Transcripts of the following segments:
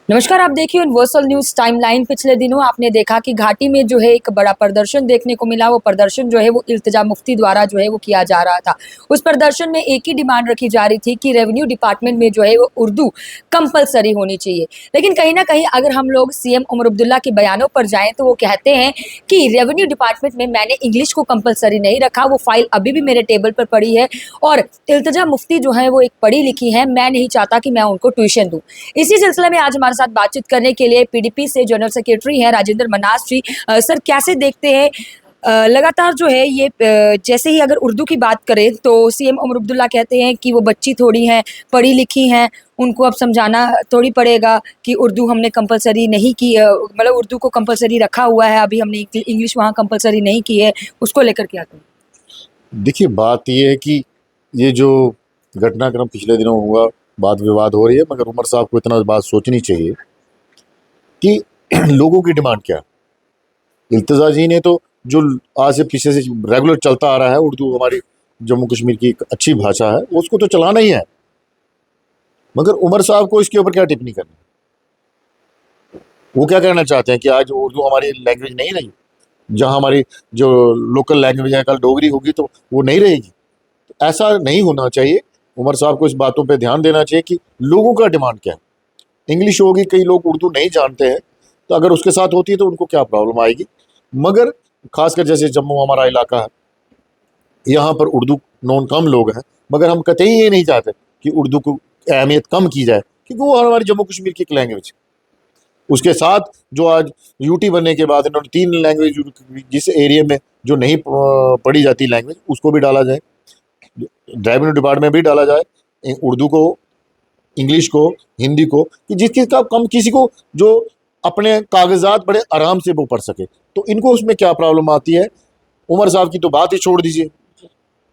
नमस्कार, आप देखिए यूनिवर्सल न्यूज़ टाइमलाइन। पिछले दिनों आपने देखा कि घाटी में जो है एक बड़ा प्रदर्शन देखने को मिला। वो प्रदर्शन जो है वो इल्तिजा मुफ्ती द्वारा जो है वो किया जा रहा था। उस प्रदर्शन में एक ही डिमांड रखी जा रही थी कि रेवेन्यू डिपार्टमेंट में जो है वो उर्दू कंपलसरी होनी चाहिए। लेकिन कहीं ना कहीं अगर हम लोग सीएम उमर अब्दुल्ला के बयानों पर जाएं तो वो कहते हैं कि रेवेन्यू डिपार्टमेंट में मैंने इंग्लिश को कंपलसरी नहीं रखा, वो फाइल अभी भी मेरे टेबल पर पड़ी है। और इल्तिजा मुफ्ती जो है वो एक पढ़ी लिखी है, मैं नहीं चाहता कि मैं उनको ट्यूशन दूं। इसी सिलसिले में आज हमारे साथ बातचीत करने के लिए पीडीपी से जनरल सेक्रेटरी हैं राजेंद्र मनास जी। सर, कैसे देखते हैं लगातार जो है ये जैसे ही अगर उर्दू की बात करें तो सीएम उमर अब्दुल्ला कहते हैं कि वो बच्ची थोड़ी हैं, पढ़ी लिखी हैं, उनको अब समझाना थोड़ी पड़ेगा कि उर्दू हमने कंपलसरी नहीं की, मतलब उर्दू को कंपलसरी रखा हुआ है, अभी हमने इंग्लिश वहाँ कंपलसरी नहीं की है। उसको लेकर क्या करें? देखिए, बात ये है कि ये जो घटनाक्रम पिछले दिनों हुआ, वाद विवाद हो रही है, मगर उमर साहब को इतना बात सोचनी चाहिए कि लोगों की डिमांड क्या है। इल्तिजा जी ने तो जो आज से पीछे से रेगुलर चलता आ रहा है, उर्दू हमारी जम्मू कश्मीर की एक अच्छी भाषा है, उसको तो चलाना ही है। मगर उमर साहब को इसके ऊपर क्या टिप्पणी करनी? वो क्या कहना चाहते हैं कि आज उर्दू हमारी लैंग्वेज नहीं रही? जहाँ हमारी जो लोकल लैंग्वेज है, कल डोगरी होगी तो वो नहीं रहेगी। ऐसा नहीं होना चाहिए। उमर साहब को इस बातों पे ध्यान देना चाहिए कि लोगों का डिमांड क्या है। इंग्लिश होगी, कई लोग उर्दू नहीं जानते हैं, तो अगर उसके साथ होती है तो उनको क्या प्रॉब्लम आएगी। मगर खासकर जैसे जम्मू हमारा इलाका है, यहाँ पर उर्दू नॉन कम लोग हैं, मगर हम कतई ये नहीं चाहते कि उर्दू को अहमियत कम की जाए, क्योंकि वो हमारी जम्मू कश्मीर की एक लैंग्वेज। उसके साथ जो आज यूटी बनने के बाद इन्होंने 3 लैंग्वेज, जिस एरिया में जो नहीं पढ़ी जाती लैंग्वेज, उसको भी डाला जाए, रेवेन्यू डिपार्टमेंट में भी डाला जाए, उर्दू को, इंग्लिश को, हिंदी को, कि जिसके का कम किसी को जो अपने कागजात बड़े आराम से वो पढ़ सके। तो इनको उसमें क्या प्रॉब्लम आती है? उमर साहब की तो बात ही छोड़ दीजिए।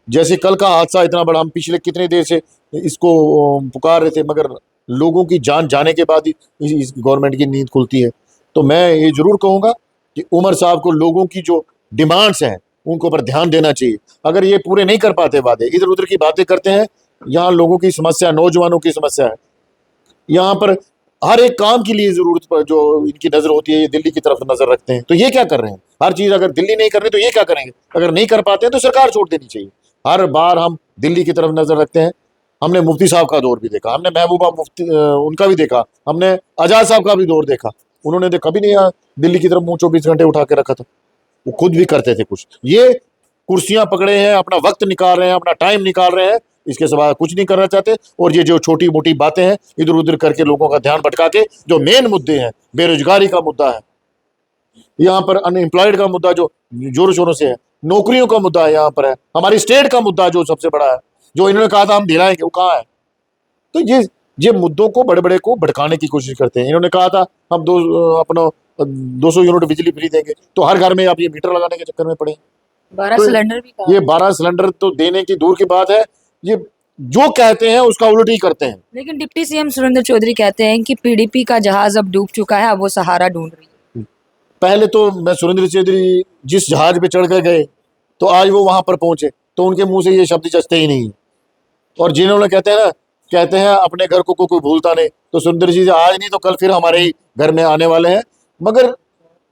जैसे कल का हादसा इतना बड़ा, हम पिछले कितने देर से इसको पुकार रहे थे, मगर लोगों की जान जाने के बाद ही इस गवर्नमेंट की नींद खुलती है। तो मैं ये जरूर कहूँगा कि उमर साहब को लोगों की जो डिमांड्स हैं उनके ऊपर ध्यान देना चाहिए। अगर ये पूरे नहीं कर पाते, वादे इधर उधर की बातें करते हैं, यहाँ लोगों की समस्या, नौजवानों की समस्या है, यहाँ पर हर एक काम के लिए जरूरत पर जो इनकी नजर होती है, ये दिल्ली की तरफ नजर रखते हैं। तो ये क्या कर रहे हैं? हर चीज अगर दिल्ली नहीं कर रही तो ये क्या करेंगे? अगर नहीं कर पाते हैं तो सरकार छोड़ देनी चाहिए। हर बार हम दिल्ली की तरफ नजर रखते हैं। हमने मुफ्ती साहब का दौर भी देखा, हमने महबूबा मुफ्ती उनका भी देखा, हमने आजाद साहब का भी दौर देखा। उन्होंने तो कभी नहीं दिल्ली की तरफ मुंह 24 घंटे उठा के रखा था। वो खुद भी करते थे कुछ। ये कुर्सियां पकड़े हैं, अपना वक्त निकाल रहे हैं, अपना टाइम निकाल रहे हैं, इसके सिवा कुछ नहीं करना चाहते। और ये जो छोटी मोटी बातें हैं इधर उधर करके लोगों का ध्यान भटका के, जो मेन मुद्दे हैं, बेरोजगारी का मुद्दा है, यहाँ पर अनएम्प्लॉयड का मुद्दा जो जोरों शोरों से है, नौकरियों का मुद्दा है, यहाँ पर है हमारी स्टेट का मुद्दा जो सबसे बड़ा है, जो इन्होंने कहा था हम दिलाएंगे, वो कहाँ है? तो ये मुद्दों को बड़े बड़े को भड़काने की कोशिश करते हैं। इन्होंने कहा था हम अपना 200 यूनिट बिजली फ्री देंगे, तो हर घर में आप ये मीटर लगाने के चक्कर में पड़े। 12 तो सिलेंडर भी कहा। ये 12 सिलेंडर तो देने की दूर की बात है, ये जो कहते हैं उसका उल्ट ही करते हैं। लेकिन डिप्टी सीएम सुरेंद्र चौधरी कहते हैं कि पीडीपी का जहाज अब डूब चुका है, अब वो सहारा ढूंढ रही है। पहले तो मैं सुरेंद्र चौधरी जिस जहाज पे चढ़ कर गए तो आज वो वहां पर पहुंचे, तो उनके मुंह से ये शब्द जचते ही नहीं। और जिन्होंने कहते हैं अपने घर को कोई भूलता नहीं, तो सुरेंद्र जी आज नहीं तो कल फिर हमारे ही घर में आने वाले हैं। मगर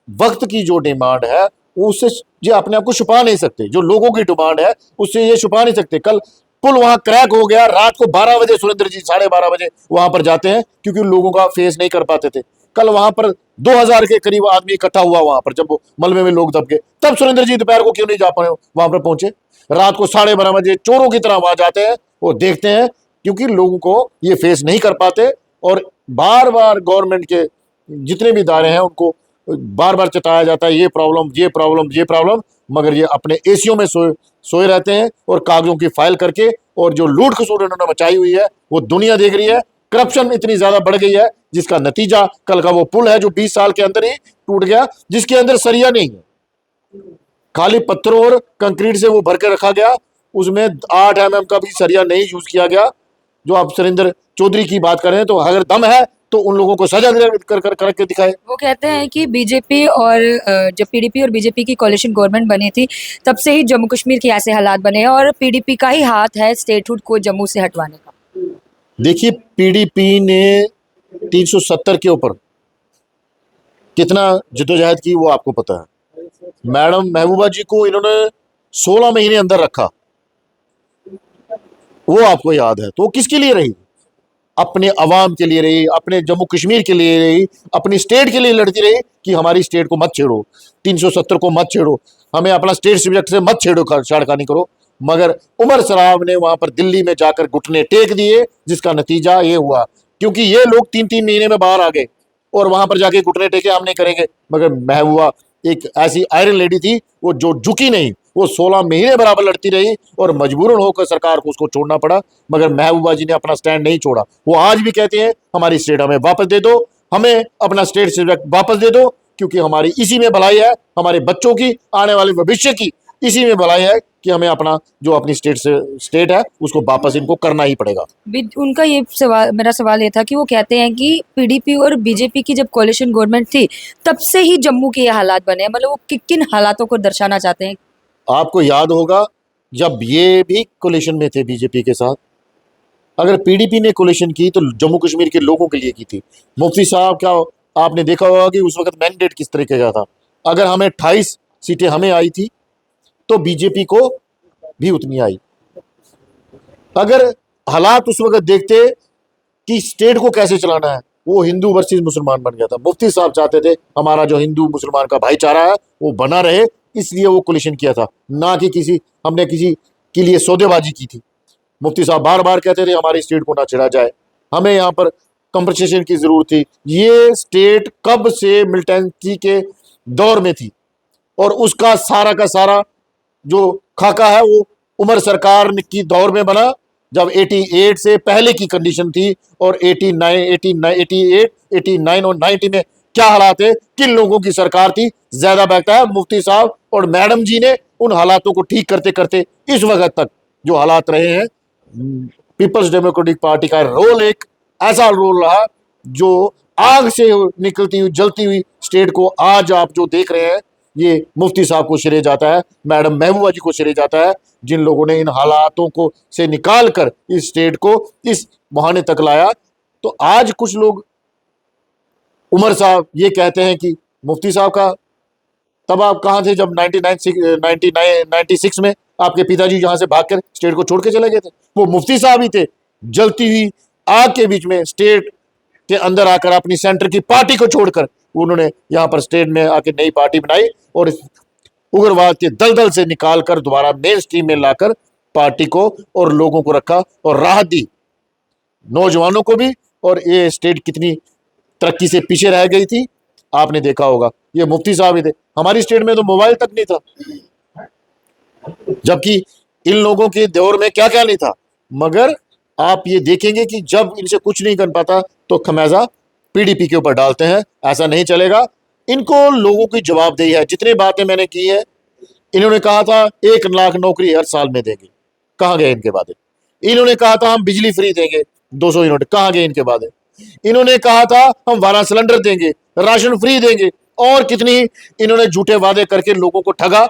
वक्त की जो डिमांड है उससे ये अपने आप को छुपा नहीं सकते। जो लोगों की डिमांड है उससे ये छुपा नहीं सकते। कल पुल वहां क्रैक हो गया, रात को 12 बजे सुरेंद्र जी 12:30 बजे वहां पर जाते हैं, क्योंकि लोगों का फेस नहीं कर पाते थे। कल वहां पर 2000 के करीब आदमी इकट्ठा हुआ वहां पर, जब वो मलबे में लोग दब गए, तब सुरेंद्र जी दोपहर को क्यों नहीं जा पाए, वहां पर पहुंचे? रात को 12:30 बजे चोरों की तरह वहां जाते हैं, वो देखते हैं, क्योंकि लोगों को ये फेस नहीं कर पाते। और बार बार गवर्नमेंट के जितने भी इदारे हैं उनको बार बार चताया जाता है ये प्रॉब्लम, ये प्रॉब्लम, ये प्रॉब्लम, मगर ये अपने एसीओ में सोए रहते हैं और कागजों की फाइल करके। और जो लूट खसूट इन्होंने मचाई हुई है वो दुनिया देख रही है। करप्शन इतनी ज्यादा बढ़ गई है, जिसका नतीजा कल का वो पुल है जो 20 साल के अंदर ही टूट गया, जिसके अंदर सरिया नहीं है, खाली पत्थरों और कंक्रीट से वो भर के रखा गया, उसमें 8 mm का भी सरिया नहीं यूज किया गया। जो आप सुरेंद्र चौधरी की बात कर रहे हैं, तो अगर दम है तो उन लोगों को सजा करके दिखाए। वो कहते हैं कि बीजेपी और जब पीडीपी और बीजेपी की कोalition गवर्नमेंट बनी थी तब से ही जम्मू कश्मीर के ऐसे हालात बने हैं और पीडीपी का ही हाथ है स्टेटहुड को जम्मू से हटवाने का। देखिए, पीडीपी ने 370 के ऊपर कितना जद्दोजहद की वो आपको पता है। मैडम महबूबा जी को इन्होंने 16 महीने अंदर रखा, वो आपको याद है। तो वो किसके लिए रही? अपने अवाम के लिए रही, अपने जम्मू कश्मीर के लिए रही, अपनी स्टेट के लिए लड़ती रही कि हमारी स्टेट को मत छेड़ो, 370 को मत छेड़ो, हमें अपना स्टेट सब्जेक्ट से मत छेड़ो, छेड़खानी करो। मगर उमर सराफ ने वहां पर दिल्ली में जाकर घुटने टेक दिए, जिसका नतीजा ये हुआ, क्योंकि ये लोग 3-3 महीने में बाहर आ गए और वहां पर जाके घुटने टेके हम नहीं करेंगे। मगर महबूबा एक ऐसी आयरन लेडी थी, वो जो झुकी नहीं, वो 16 महीने बराबर लड़ती रही और मजबूरन होकर सरकार को उसको छोड़ना पड़ा। मगर महबूबा जी ने अपना स्टैंड नहीं छोड़ा। वो आज भी कहते हैं हमारी स्टेट हमें वापस दे दो, हमें अपना स्टेट सब्जेक्ट वापस दे दो, क्योंकि हमारी इसी में भलाई है, हमारे बच्चों की, आने वाले भविष्य की इसी में भलाई है कि हमें अपना जो अपनी स्टेट है उसको वापस इनको करना ही पड़ेगा। उनका ये सवाल, मेरा सवाल ये था कि वो कहते हैं कि पीडीपी और बीजेपी की जब कोalition गवर्नमेंट थी तब से ही जम्मू के ये हालात बने हैं। मतलब वो किन हालातों को दर्शाना चाहते हैं? आपको याद होगा जब ये भी कोलिशन में थे बीजेपी के साथ, अगर पीडीपी ने कोलिशन की तो जम्मू कश्मीर के लोगों के लिए की थी। मुफ्ती साहब का आपने देखा होगा कि उस वक्त मैंडेट किस तरीके का था। अगर हमें 28 सीटें हमें आई थी तो बीजेपी को भी उतनी आई। अगर हालात उस वक्त देखते कि स्टेट को कैसे चलाना है, वो हिंदू वर्सेस मुसलमान बन गया था। मुफ्ती साहब चाहते थे हमारा जो हिंदू मुसलमान का भाईचारा है वो बना रहे, इसलिए वो कोलिशन किया था, ना कि हमने किसी के लिए सौदेबाजी की थी। मुफ्ती साहब बार बार कहते थे हमारी स्टेट को ना छिड़ा जाए, हमें यहाँ पर कंपनसेशन की जरूरत थी। ये स्टेट कब से मिलिटेंसी के दौर में थी और उसका सारा का सारा जो खाका है वो उमर सरकार की दौर में बना, जब 88 से पहले की कंडीशन थी। और 89 और 90 में क्या हालात है, किन लोगों की सरकार थी, ज्यादा बेहतर है मुफ्ती साहब और मैडम जी ने उन हालातों को ठीक करते करते इस वक्त तक जो हालात रहे हैं। पीपल्स डेमोक्रेटिक पार्टी का रोल एक ऐसा रोल रहा जो आग से निकलती हुई जलती हुई स्टेट को आज आप जो देख रहे हैं, ये मुफ्ती साहब को श्रेय जाता है, मैडम महबूबा जी को श्रेय जाता है, जिन लोगों ने इन हालातों को से निकाल कर इस स्टेट को इस मुहाने तक लाया। तो आज कुछ लोग उमर साहब ये कहते हैं कि मुफ्ती साहब का तब आप कहाँ थे जब 96 में आपके पिताजी यहाँ से भागकर स्टेट को छोड़ के चले गए थे? वो मुफ्ती साहब ही थे, जलती हुई आग के बीच में स्टेट के अंदर आकर अपनी सेंटर की पार्टी को छोड़कर उन्होंने यहाँ पर स्टेट में आके नई पार्टी बनाई और उग्रवाद के दलदल से निकालकर दोबारा मेन स्ट्रीम में लाकर पार्टी को और लोगों को रखा और राहत दी नौजवानों को भी। और ये स्टेट कितनी तरक्की से पीछे रह गई थी आपने देखा होगा, ये मुफ्ती साहब ही थे। हमारी स्टेट में तो मोबाइल तक नहीं था, जबकि इन लोगों के दौर में क्या क्या नहीं था। मगर आप ये देखेंगे कि जब इनसे कुछ नहीं कर पाता तो खमेजा पीडीपी के ऊपर डालते हैं। ऐसा नहीं चलेगा, इनको लोगों की जवाबदेही है। जितनी बातें मैंने की है, इन्होंने कहा था 1 लाख नौकरी हर साल में देंगे, कहाँ गए इनके वादे? इन्होंने कहा था हम बिजली फ्री देंगे 200 यूनिट, कहाँ गए इनके वादे? इन्होंने कहा था हम 12 सिलेंडर देंगे, राशन फ्री देंगे, और कितनी इन्होंने झूठे वादे करके लोगों को ठगा।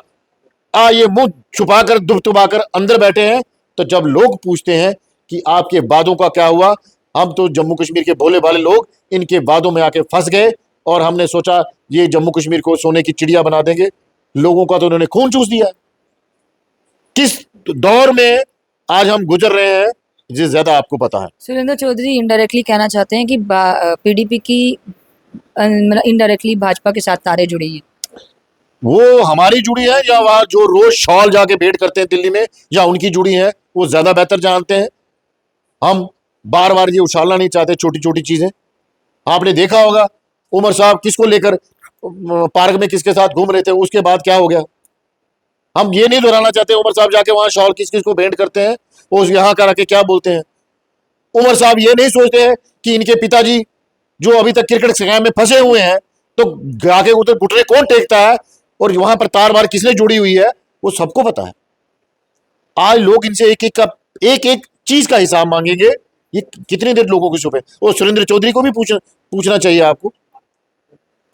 ये मुंह छुपाकर दुबदुबाकर अंदर बैठे हैं। तो जब लोग पूछते हैं कि आपके वादों का क्या हुआ, हम तो जम्मू कश्मीर के भोले भाले लोग इनके वादों में आके फंस गए और हमने सोचा ये जम्मू कश्मीर को सोने की चिड़िया बना देंगे। लोगों का तो उन्होंने खून चूस दिया। किस दौर में आज हम गुजर रहे हैं ये ज्यादा आपको पता है। सुरेंद्र चौधरी इनडायरेक्टली कहना चाहते हैं कि पीडीपी की मतलब इनडायरेक्टली भाजपा के साथ तारे जुड़ी हैं। वो हमारी जुड़ी है या वहां जो रोज शॉल जाके भेंट करते हैं दिल्ली में, या उनकी जुड़ी है, वो ज्यादा बेहतर जानते हैं। हम बार बार ये उछालना नहीं चाहते छोटी छोटी चीजें। आपने देखा होगा उमर साहब किसको लेकर पार्क में किसके साथ घूम रहे थे, उसके बाद क्या हो गया। हम ये नहीं दोहराना चाहते उमर साहब जाके वहां शॉल किस किस को भेंट करते हैं, वो यहाँ करा के क्या बोलते हैं। उमर साहब ये नहीं सोचते हैं कि इनके पिताजी जो अभी तक क्रिकेट स्कैम में फंसे हुए हैं, तो जाके उधर घुटने कौन टेकता है और वहां पर तार बार किसने जुड़ी हुई है, वो सबको पता है। आज लोग इनसे एक एक चीज का हिसाब मांगेंगे। ये कितनी देर लोगों की छुपे। और सुरेंद्र चौधरी को भी पूछना चाहिए आपको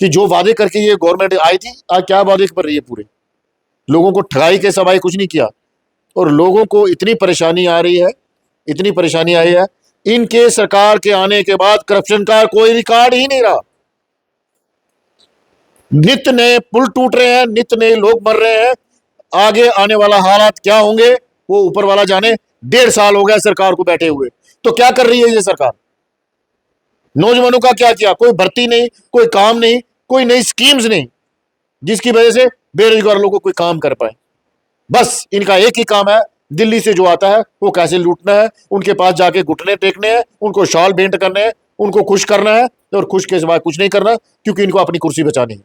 कि जो वादे करके ये गवर्नमेंट आई थी, आज क्या वादे कर रही है। पूरे लोगों को ठगाई के सवाई कुछ नहीं किया और लोगों को इतनी परेशानी आ रही है, इतनी परेशानी आई है इनके सरकार के आने के बाद करप्शन का कोई रिकॉर्ड ही नहीं रहा। नित्य नए पुल टूट रहे हैं, नित्य नए लोग मर रहे हैं। आगे आने वाला हालात क्या होंगे वो ऊपर वाला जाने। 1.5 साल हो गया सरकार को बैठे हुए, तो क्या कर रही है ये सरकार? नौजवानों का क्या किया? कोई भर्ती नहीं, कोई काम नहीं, कोई नई स्कीम्स नहीं, जिसकी वजह से बेरोजगार लोगों को कोई काम कर पाए। बस इनका एक ही काम है, दिल्ली से जो आता है वो कैसे लूटना है, उनके पास जाके घुटने टेकने हैं, उनको शॉल भेंट करने हैं, उनको खुश करना है, और खुश के सिवाय कुछ नहीं करना, क्योंकि इनको अपनी कुर्सी बचानी है।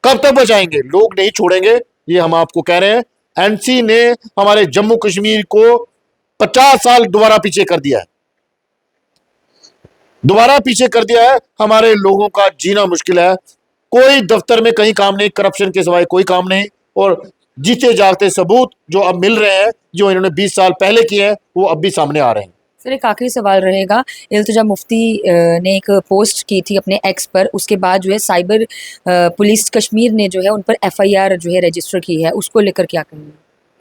कब तक बचाएंगे? लोग नहीं छोड़ेंगे, ये हम आपको कह रहे हैं। एनसी ने हमारे जम्मू कश्मीर को 50 साल दोबारा पीछे कर दिया है, दोबारा पीछे कर दिया है। हमारे लोगों का जीना मुश्किल है। कोई दफ्तर में कहीं काम नहीं, करप्शन के सिवाय कोई काम नहीं, और जीते जागते सबूत जो अब मिल रहे हैं, जो इन्होंने 20 साल पहले किए हैं, वो अब भी सामने आ रहे हैं। सर एक आखिरी सवाल रहेगा, इल्तिजा मुफ्ती ने एक पोस्ट की थी अपने एक्स पर, उसके बाद जो है साइबर पुलिस कश्मीर ने जो है उन पर एफआईआर जो है रजिस्टर की है, उसको लेकर क्या कहेंगे?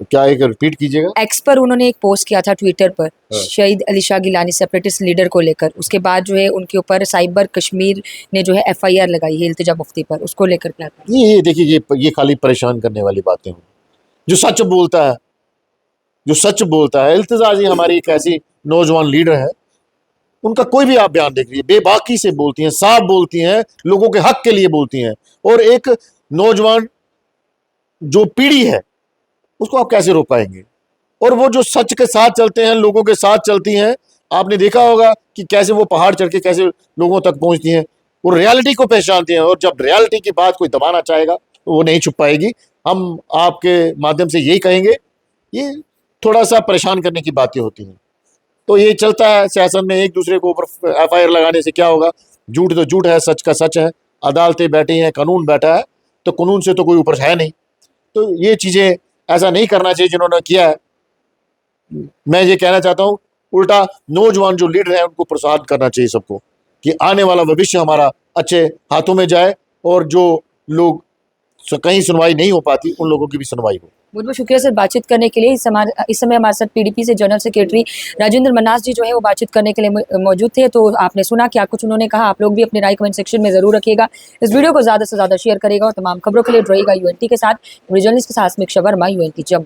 क्या एक रिपीट कीजिएगा? एक्स पर उन्होंने एक पोस्ट किया था ट्विटर पर शहीद अली शाह गिलानी सेपरेटिस्ट लीडर को लेकर, उसके बाद जो है उनके ऊपर साइबर कश्मीर ने जो है एफआईआर लगाई है इल्तिजा मुफ्ती पर, उसको लेकर क्या कहेंगे? ये देखिए, ये खाली परेशान करने वाली बातें हैं। जो सच बोलता है, जो सच बोलता है, इल्तिजा जी हमारी एक ऐसी नौजवान लीडर है, उनका कोई भी आप बयान देख लीजिए, बेबाकी से बोलती हैं, साफ बोलती हैं, लोगों के हक के लिए बोलती हैं। और एक नौजवान जो पीढ़ी है उसको आप कैसे रोक पाएंगे? और वो जो सच के साथ चलते हैं, लोगों के साथ चलती हैं, आपने देखा होगा कि कैसे वो पहाड़ चढ़ के कैसे लोगों तक पहुंचती हैं। वो रियलिटी को पहचानती हैं, और जब रियलिटी की बात कोई दबाना चाहेगा तो वो नहीं छुप पाएगी। हम आपके माध्यम से यही कहेंगे, ये थोड़ा सा परेशान करने की बातें होती हैं, तो ये चलता है सियासत में। एक दूसरे के ऊपर एफआईआर लगाने से क्या होगा? झूठ तो झूठ है, सच का सच है। अदालतें बैठी हैं, कानून बैठा है, तो कानून से तो कोई ऊपर है नहीं। तो ये चीज़ें ऐसा नहीं करना चाहिए जिन्होंने किया है। मैं ये कहना चाहता हूँ, उल्टा नौजवान जो लीडर हैं उनको प्रोत्साहन करना चाहिए सबको, कि आने वाला भविष्य हमारा अच्छे हाथों में जाए, और जो लोग कहीं सुनवाई नहीं हो पाती उन लोगों की भी सुनवाई हो। बहुत बहुत शुक्रिया सर बातचीत करने के लिए। इस समय हमारे साथ पीडीपी से जनरल सेक्रेटरी राजेंद्र मन्हास जी जो है वो बातचीत करने के लिए मौजूद थे। तो आपने सुना क्या कुछ उन्होंने कहा, आप लोग भी अपनी राय कमेंट सेक्शन में जरूर रखिएगा। इस वीडियो को ज़्यादा से ज़्यादा शेयर करेगा, और तमाम खबरों के लिए रहेगा यूएनटी के साथ। जर्नलिस्ट के साथ स्मिक शर्मा, यूएनटी जम्मू।